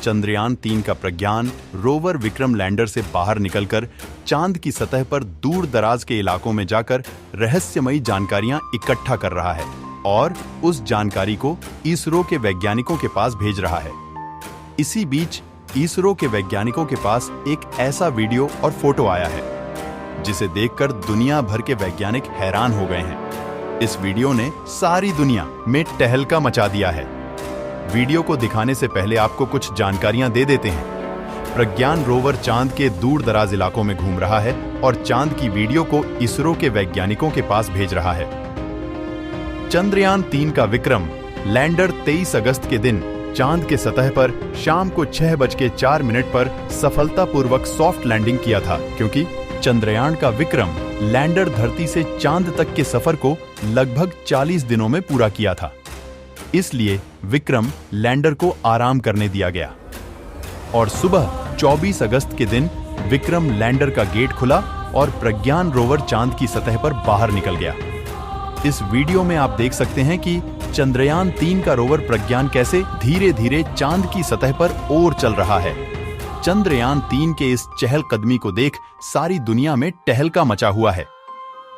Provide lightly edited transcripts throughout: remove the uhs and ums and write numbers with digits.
चंद्रयान-3 का प्रज्ञान rover Vikram lander से बाहर निकलकर चांद की सतह पर दूर दराज के इलाकों में जाकर रहस्यमयी जानकारियां इकट्ठा कर रहा है और उस जानकारी को इसरो के वैज्ञानिकों के पास भेज रहा है। इसी बीच इसरो के वैज्ञानिकों के पास एक ऐसा वीडियो और फोटो आया है जिसे देखकर दुनिया भर के वैज्ञानिक हैरान हो गए हैं। इस वीडियो ने सारी दुनिया में तहलका मचा दिया है। वीडियो को दिखाने से पहले आपको कुछ जानकारियां दे देते हैं। प्रज्ञान रोवर चांद के दूर दराज इलाकों में घूम रहा है और चांद की वीडियो को इसरो के वैज्ञानिकों के पास भेज रहा है। चंद्रयान-3 का विक्रम लैंडर 23 अगस्त के दिन चांद के सतह पर शाम को 6:04 पर सफलतापूर्वक सॉफ्ट लैंडिंग किया था, क्योंकि चंद्रयान का विक्रम लैंडर धरती से चांद तक के सफर को लगभग 40 दिनों में पूरा किया था। इसलिए विक्रम लैंडर को आराम करने दिया गया और सुबह 24 अगस्त के दिन विक्रम लैंडर का गेट खुला और प्रज्ञान रोवर चांद की सतह पर बाहर निकल गया। इस वीडियो में आप देख सकते हैं कि चंद्रयान-3 का रोवर प्रज्ञान कैसे धीरे धीरे चांद की सतह पर ओर चल रहा है। चंद्रयान-3 के इस चहलकदमी को देख सारी दुनिया में तहलका मचा हुआ है।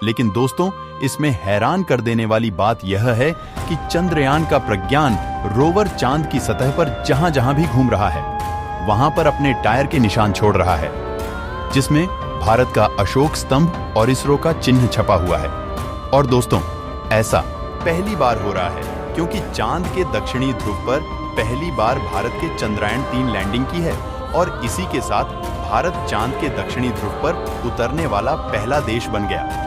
लेकिन दोस्तों, इसमें हैरान कर देने वाली बात यह है कि चंद्रयान का प्रज्ञान रोवर चांद की सतह पर जहां जहां भी घूम रहा है वहां पर अपने टायर के निशान छोड़ रहा है, जिसमें भारत का अशोक स्तंभ और इसरो का चिन्ह छपा हुआ है। और दोस्तों, ऐसा पहली बार हो रहा है क्योंकि चांद के दक्षिणी ध्रुव पर पहली बार भारत के चंद्रयान-3 लैंडिंग की है और इसी के साथ भारत चांद के दक्षिणी ध्रुव पर उतरने वाला पहला देश बन गया।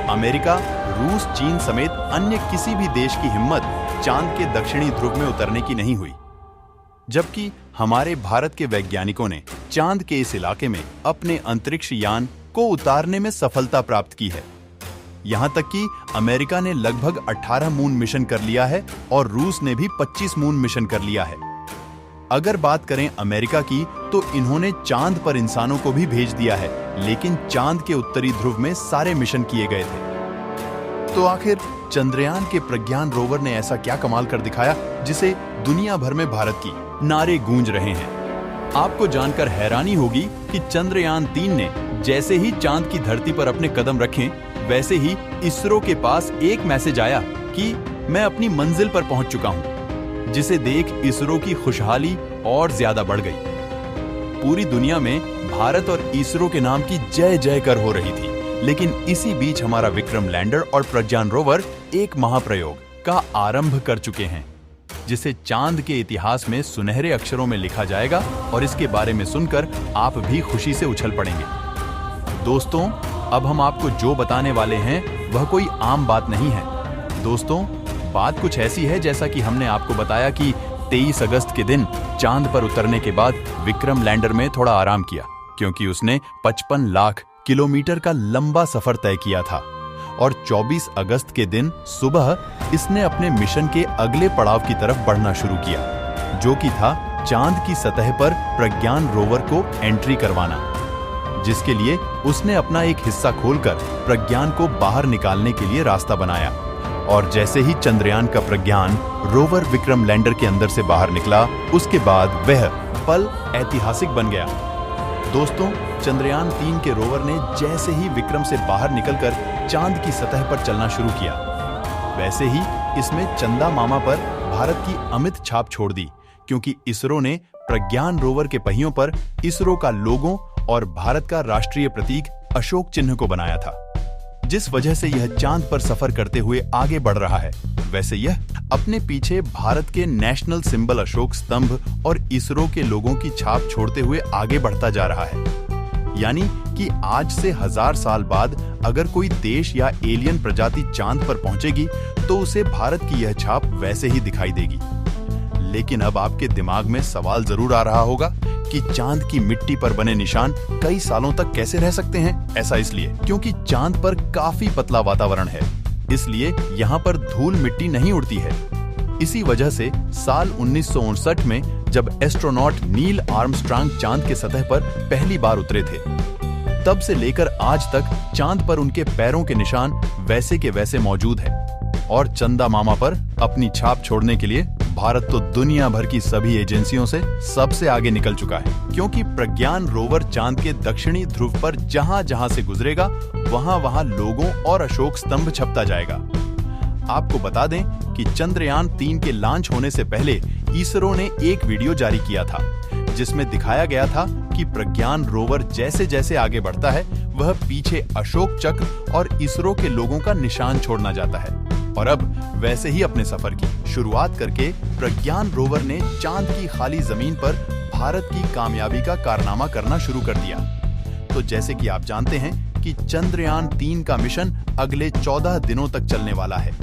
अमेरिका, रूस, चीन समेत अन्य किसी भी देश की हिम्मत चांद के दक्षिणी ध्रुव में उतरने की नहीं हुई, जबकि हमारे भारत के वैज्ञानिकों ने चांद के इस इलाके में अपने अंतरिक्ष यान को उतारने में सफलता प्राप्त की है। यहां तक कि अमेरिका ने लगभग 18 मून मिशन कर लिया है और रूस ने भी 25 मून मिशन कर लिया है। अगर बात करें अमेरिका की, तो इन्होंने चांद पर इंसानों को भी भेज दिया है, लेकिन चांद के उत्तरी ध्रुव में सारे मिशन किए गए थे। तो आखिर चंद्रयान के प्रज्ञान रोवर ने ऐसा क्या कमाल कर दिखाया जिसे दुनिया भर में भारत की नारे गूंज रहे हैं। आपको जानकर हैरानी होगी कि चंद्रयान-3 ने जैसे ही चांद की धरती पर अपने कदम रखे, वैसे ही इसरो के पास एक मैसेज आया कि मैं अपनी मंजिल पर पहुंच चुका हूं, जिसे देख इसरो की खुशहाली और ज्यादा बढ़ गई। पूरी दुनिया में भारत और इसरो के नाम की जय जयकार हो रही थी। लेकिन इसी बीच हमारा विक्रम लैंडर और प्रज्ञान रोवर एक महाप्रयोग का आरंभ कर चुके हैं, जिसे चांद के इतिहास में सुनहरे अक्षरों में लिखा जाएगा और इसके बारे में सुनकर आप भी खुशी से उछल पड़ेंगे। दोस्तों, अब हम आपको जो बताने वाले हैं वह कोई आम बात नहीं है। दोस्तों, बात कुछ ऐसी है जैसा कि हमने आपको बताया कि 23 अगस्त के दिन चांद पर उतरने के बाद विक्रम लैंडर में थोड़ा आराम किया, क्योंकि उसने 55 लाख किलोमीटर का लंबा सफर तय किया था और 24 अगस्त के दिन सुबह इसने अपने मिशन के अगले पड़ाव की तरफ बढ़ना शुरू किया, जो कि था चांद की सतह पर प्रज्ञान रोवर को एंट्री करवाना, जिसके लिए उसने अपना एक हिस्सा खोलकर प्रज्ञान को बाहर निकालने के लिए रास्ता बनाया। और जैसे ही चंद्रयान का प्रज्ञान रोवर विक्रम लैंडर के अंदर से बाहर निकला, उसके बाद वह पल ऐतिहासिक बन गया। दोस्तों, चंद्रयान-3 के रोवर ने जैसे ही विक्रम से बाहर निकलकर चांद की सतह पर चलना शुरू किया, वैसे ही इसमें चंदा मामा पर भारत की अमिट छाप छोड़ दी, क्योंकि इसरो ने प्रज्ञान रोवर के पहियों पर इसरो का लोगो और भारत का राष्ट्रीय प्रतीक अशोक चिन्ह को बनाया था, जिस वजह से यह चांद पर सफर करते हुए आगे बढ़ रहा है। वैसे यह अपने पीछे भारत के नेशनल सिंबल अशोक स्तंभ और इसरो के लोगों की छाप छोड़ते हुए आगे बढ़ता जा रहा है। यानी कि आज से 1000 साल बाद अगर कोई देश या एलियन प्रजाति चांद पर पहुंचेगी तो उसे भारत की यह छाप वैसे ही दिखाई देगी। लेकिन अब आपके दिमाग में सवाल जरूर आ रहा होगा कि चांद की मिट्टी पर बने निशान कई सालों तक कैसे रह सकते हैं। ऐसा इसलिए क्योंकि चांद पर काफी पतला वातावरण है, इसलिए यहाँ पर धूल मिट्टी नहीं उड़ती है। इसी वजह से साल 1959 में जब एस्ट्रोनॉट नील आर्मस्ट्रांग चांद के सतह पर पहली बार उतरे थे, तब से लेकर आज तक चांद पर उनके पैरों के निशान वैसे के वैसे मौजूद है और चंदा मामा पर अपनी छाप छोड़ने के लिए भारत तो दुनिया भर की सभी एजेंसियों से सबसे आगे निकल चुका है, क्योंकि प्रज्ञान रोवर चांद के दक्षिणी ध्रुव पर जहां-जहां से गुजरेगा, वहां-वहां लोगों और अशोक स्तंभ छपता जाएगा। आपको बता दें कि चंद्रयान 3 के लॉन्च होने से पहले इसरो ने एक वीडियो जारी किया था, जिसमें दिखाया गया था कि प्रज्ञान रोवर जैसे-जैसे आगे बढ़ता है, वह पीछे अशोक चक्र और इसरो के लोगों का निशान छोड़ना जाता है। और अब वैसे ही अपने सफर की शुरुआत करके प्रज्ञान रोवर ने चांद की खाली जमीन पर भारत की कामयाबी का कारनामा करना शुरू कर दिया। तो जैसे कि आप जानते हैं कि चंद्रयान 3 का मिशन अगले 14 दिनों तक चलने वाला है।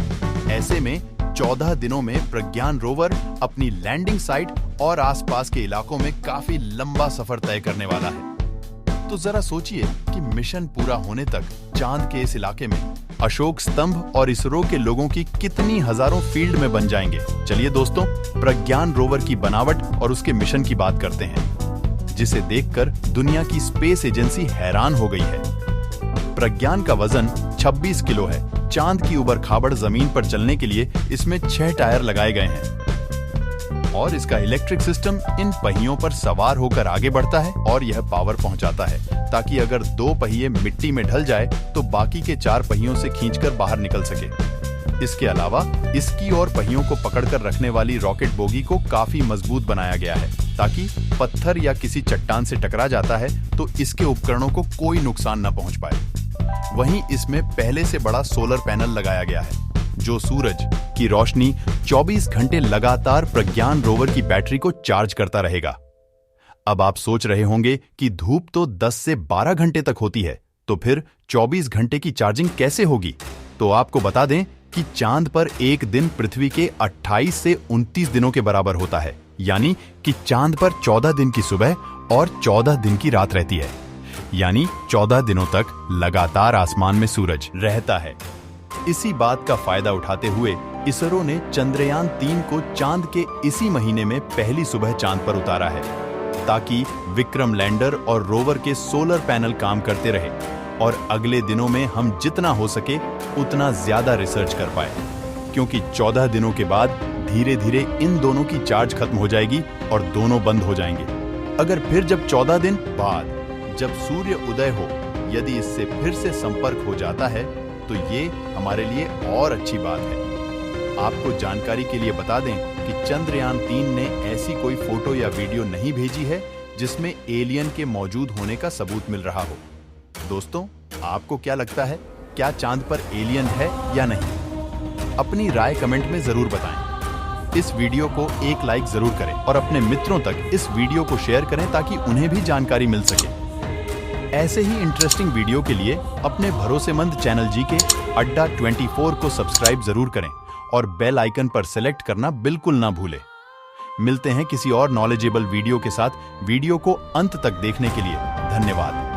ऐसे में 14 दिनों में प्रज्ञान रोवर अपनी लैंडिंग साइट और आसपास के इलाकों में काफी लंबा सफर तय करने वाला है। तो जरा सोचिए कि मिशन पूरा होने तक चांद के इस इलाके में अशोक स्तंभ और इसरो के लोगों की कितनी हजारों फील्ड में बन जाएंगे। चलिए दोस्तों, प्रज्ञान रोवर की बनावट और उसके मिशन की बात करते हैं, जिसे देखकर दुनिया की स्पेस एजेंसी हैरान हो गई है। प्रज्ञान का वजन 26 किलो है। चांद की उबड़ खाबड़ जमीन पर चलने के लिए इसमें 6 टायर लगाए गए हैं और इसका इलेक्ट्रिक सिस्टम इन पहियों पर सवार होकर आगे बढ़ता है और यह पावर पहुंचाता है, ताकि अगर 2 पहिए मिट्टी में ढल जाए तो बाकी के 4 पहियों से खींचकर बाहर निकल सके। इसके अलावा इसकी और पहियों को पकड़कर रखने वाली रॉकेट बोगी को काफी मजबूत बनाया गया है, ताकि पत्थर या किसी चट्टान से टकरा जाता है तो इसके उपकरणों को कोई नुकसान न पहुंच पाए। वहीं इसमें पहले से बड़ा सोलर पैनल लगाया गया है, जो सूरज की रोशनी 24 घंटे लगातार प्रज्ञान रोवर की बैटरी को चार्ज करता रहेगा। अब आप सोच रहे होंगे कि धूप तो 10 से 12 घंटे तक होती है, तो फिर 24 घंटे की चार्जिंग कैसे होगी? तो आपको बता दें कि चांद पर एक दिन पृथ्वी के 28 से 29 दिनों के बराबर होता है, यानी कि चांद पर 14 दिन की सुबह और 14 दिन की रात रहती है, यानी 14 दिनों तक लगातार आसमान में सूरज रहता है। इसी बात का फायदा उठाते हुए इसरो ने चंद्रयान 3 को चांद के इसी महीने में पहली सुबह चांद पर उतारा है, ताकि विक्रम लैंडर और रोवर के सोलर पैनल काम करते रहे और अगले दिनों में हम जितना हो सके उतना ज्यादा रिसर्च कर पाए, क्योंकि 14 दिनों के बाद धीरे धीरे इन दोनों की चार्ज खत्म हो जाएगी और दोनों बंद हो जाएंगे। अगर फिर जब 14 दिन बाद जब सूर्य उदय हो, यदि इससे फिर से संपर्क हो जाता है तो ये हमारे लिए और अच्छी बात है। आपको जानकारी के लिए बता दें कि चंद्रयान 3 ने ऐसी कोई फोटो या वीडियो नहीं भेजी है जिसमें एलियन के मौजूद होने का सबूत मिल रहा हो। दोस्तों, आपको क्या लगता है, क्या चांद पर एलियन है या नहीं? अपनी राय कमेंट में जरूर बताएं। इस वीडियो को एक लाइक जरूर करें और अपने मित्रों तक इस वीडियो को शेयर करें, ताकि उन्हें भी जानकारी मिल सके। ऐसे ही इंटरेस्टिंग वीडियो के लिए अपने भरोसेमंद चैनल जीके अड्डा 24 को सब्सक्राइब जरूर करें और बेल आइकन पर सेलेक्ट करना बिल्कुल ना भूलें। मिलते हैं किसी और नॉलेजेबल वीडियो के साथ। वीडियो को अंत तक देखने के लिए धन्यवाद।